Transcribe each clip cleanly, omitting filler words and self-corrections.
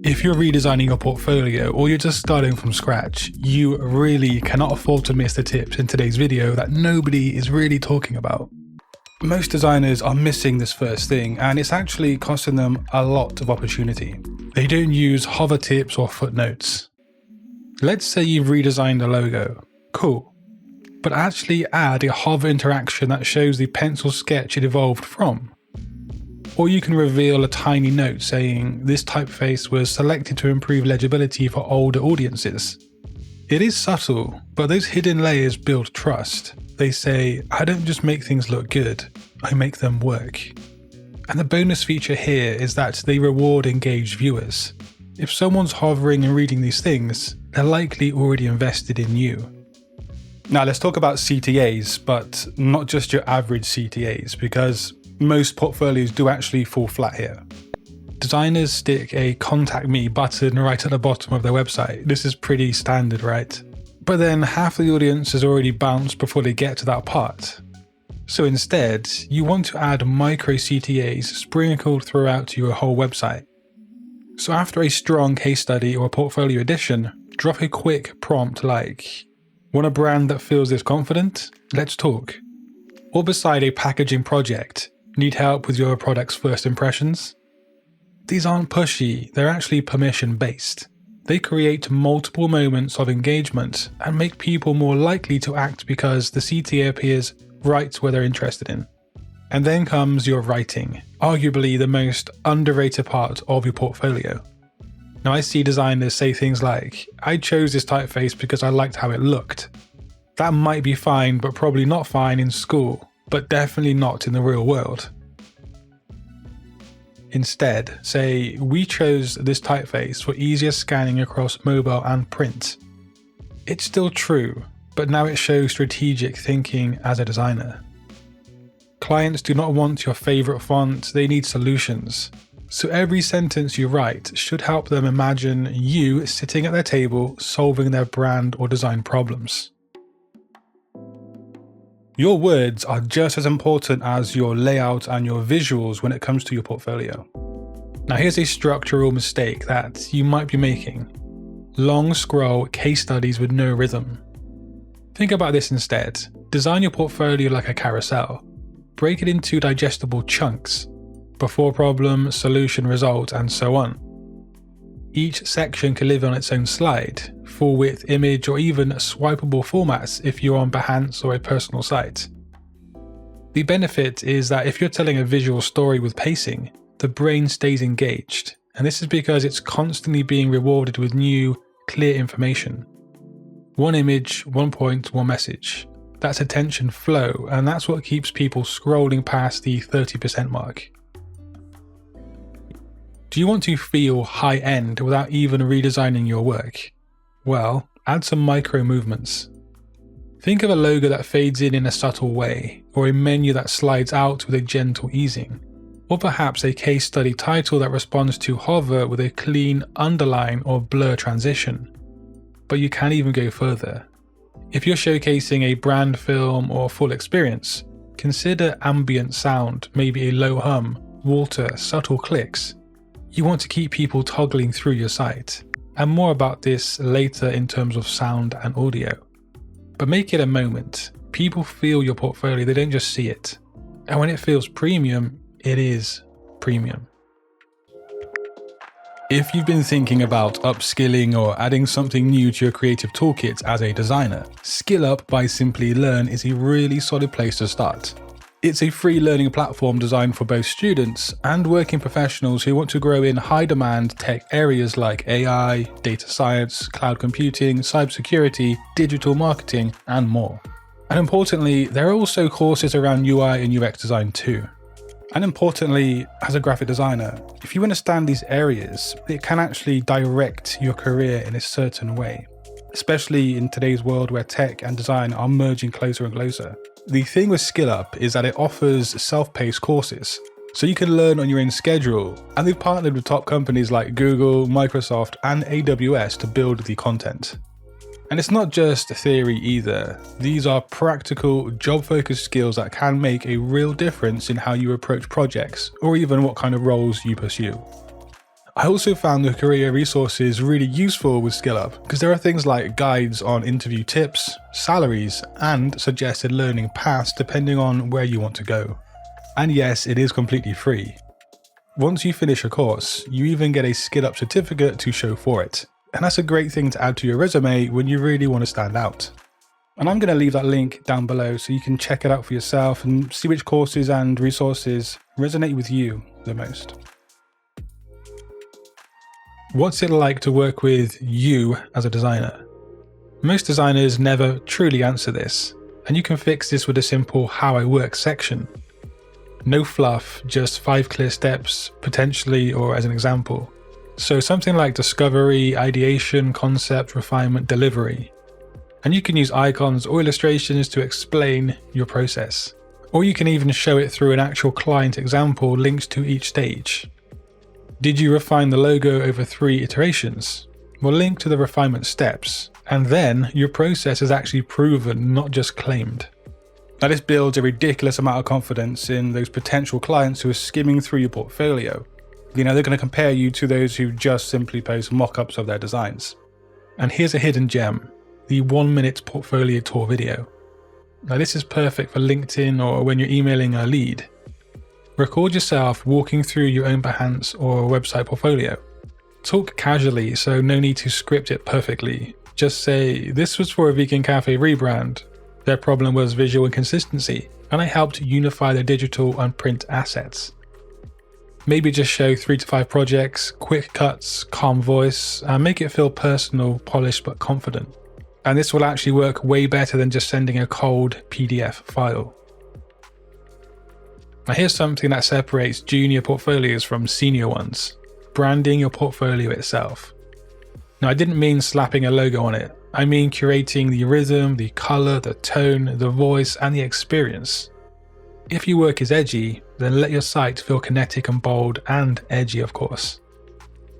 If you're redesigning your portfolio or you're just starting from scratch, you really cannot afford to miss the tips in today's video that nobody is really talking about. Most designers are missing this first thing, and it's actually costing them a lot of opportunity. They don't use HoverTips or footnotes. Let's say you've redesigned a logo. Cool. But actually add a hover interaction that shows the pencil sketch it evolved from. Or you can reveal a tiny note saying this typeface was selected to improve legibility for older audiences. It is subtle, but those hidden layers build trust. They say, I don't just make things look good, I make them work. And the bonus feature here is that they reward engaged viewers. If someone's hovering and reading these things, they're likely already invested in you. Now let's talk about CTAs, but not just your average CTAs, because most portfolios do actually fall flat here. Designers stick a contact me button right at the bottom of their website. This is pretty standard, right? But then half the audience has already bounced before they get to that part. So instead, you want to add micro-CTAs sprinkled throughout your whole website. So after a strong case study or portfolio edition, drop a quick prompt like, want a brand that feels this confident? Let's talk. Or beside a packaging project, need help with your product's first impressions? These aren't pushy, they're actually permission-based. They create multiple moments of engagement and make people more likely to act because the CTA appears right where they're interested in. And then comes your writing, arguably the most underrated part of your portfolio. Now I see designers say things like, I chose this typeface because I liked how it looked. That might be fine, but probably not fine in school, but definitely not in the real world. Instead, say, we chose this typeface for easier scanning across mobile and print. It's still true, but now it shows strategic thinking as a designer. Clients do not want your favorite font, they need solutions. So every sentence you write should help them imagine you sitting at their table solving their brand or design problems. Your words are just as important as your layout and your visuals when it comes to your portfolio. Now here's a structural mistake that you might be making. Long scroll case studies with no rhythm. Think about this instead. Design your portfolio like a carousel. Break it into digestible chunks. Before problem, solution, result, and so on. Each section can live on its own slide, full width image, or even swipeable formats if you're on Behance or a personal site. The benefit is that if you're telling a visual story with pacing, the brain stays engaged, and this is because it's constantly being rewarded with new, clear information. One image, one point, one message. That's attention flow, and that's what keeps people scrolling past the 30% mark. Do you want to feel high-end without even redesigning your work? Well, add some micro movements. Think of a logo that fades in a subtle way, or a menu that slides out with a gentle easing, or perhaps a case study title that responds to hover with a clean underline or blur transition. But you can even go further. If you're showcasing a brand film or full experience, consider ambient sound, maybe a low hum, water, subtle clicks. You want to keep people toggling through your site, and more about this later in terms of sound and audio. But make it a moment. People feel your portfolio, they don't just see it. And when it feels premium, it is premium. If you've been thinking about upskilling or adding something new to your creative toolkit as a designer, SkillUp by Simply Learn is a really solid place to start. It's a free learning platform designed for both students and working professionals who want to grow in high-demand tech areas like AI, data science, cloud computing, cybersecurity, digital marketing, and more. And importantly, there are also courses around UI and UX design too. And importantly, as a graphic designer, if you understand these areas, it can actually direct your career in a certain way, especially in today's world where tech and design are merging closer and closer. The thing with SkillUp is that it offers self-paced courses, so you can learn on your own schedule, and they've partnered with top companies like Google, Microsoft, and AWS to build the content. And it's not just theory either. These are practical, job-focused skills that can make a real difference in how you approach projects, or even what kind of roles you pursue. I also found the career resources really useful with SkillUp because there are things like guides on interview tips, salaries, and suggested learning paths depending on where you want to go. And yes, it is completely free. Once you finish a course, you even get a SkillUp certificate to show for it. And that's a great thing to add to your resume when you really want to stand out. And I'm going to leave that link down below so you can check it out for yourself and see which courses and resources resonate with you the most. What's it like to work with you as a designer? Most designers never truly answer this, and you can fix this with a simple how I work section. No fluff, just 5 clear steps, potentially, or as an example. So something like discovery, ideation, concept, refinement, delivery. And you can use icons or illustrations to explain your process. Or you can even show it through an actual client example linked to each stage. Did you refine the logo over 3 iterations? Well, link to the refinement steps, and then your process is actually proven, not just claimed. Now this builds a ridiculous amount of confidence in those potential clients who are skimming through your portfolio. They're going to compare you to those who just simply post mock-ups of their designs. And here's a hidden gem, the 1-minute portfolio tour video. Now this is perfect for LinkedIn or when you're emailing a lead. Record yourself walking through your own Behance or website portfolio. Talk casually, so no need to script it perfectly. Just say, this was for a vegan cafe rebrand. Their problem was visual inconsistency, and I helped unify their digital and print assets. Maybe just show 3 to 5 projects, quick cuts, calm voice, and make it feel personal, polished but confident. And this will actually work way better than just sending a cold PDF file. Now here's something that separates junior portfolios from senior ones: branding your portfolio itself. Now I didn't mean slapping a logo on it, I mean curating the rhythm, the color, the tone, the voice, and the experience. If your work is edgy, then let your site feel kinetic and bold, and edgy of course.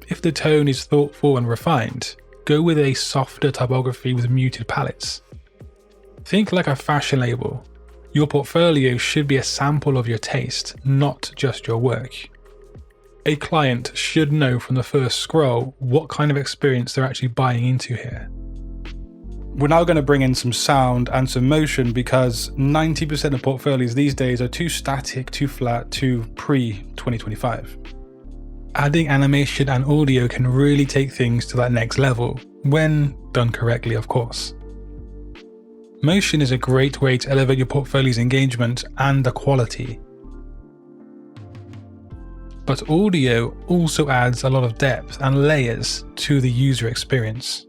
If the tone is thoughtful and refined, go with a softer typography with muted palettes. Think like a fashion label. Your portfolio should be a sample of your taste, not just your work. A client should know from the first scroll what kind of experience they're actually buying into here. We're now going to bring in some sound and some motion because 90% of portfolios these days are too static, too flat, too pre-2025. Adding animation and audio can really take things to that next level, when done correctly of course. Motion is a great way to elevate your portfolio's engagement and the quality. But audio also adds a lot of depth and layers to the user experience.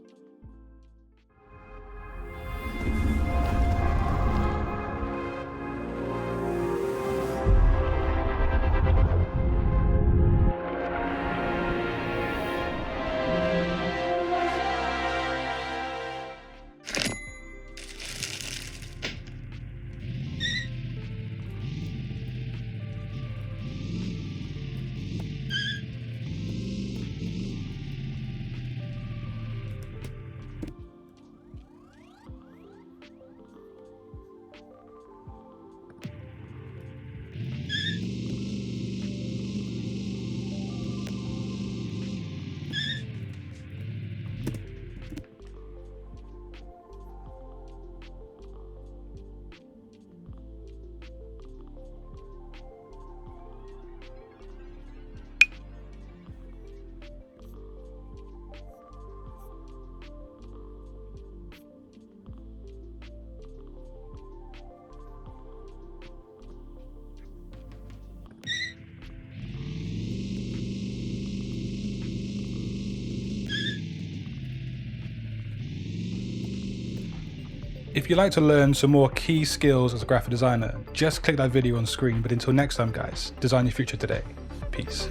If you'd like to learn some more key skills as a graphic designer, just click that video on screen. But until next time guys, design your future today. Peace.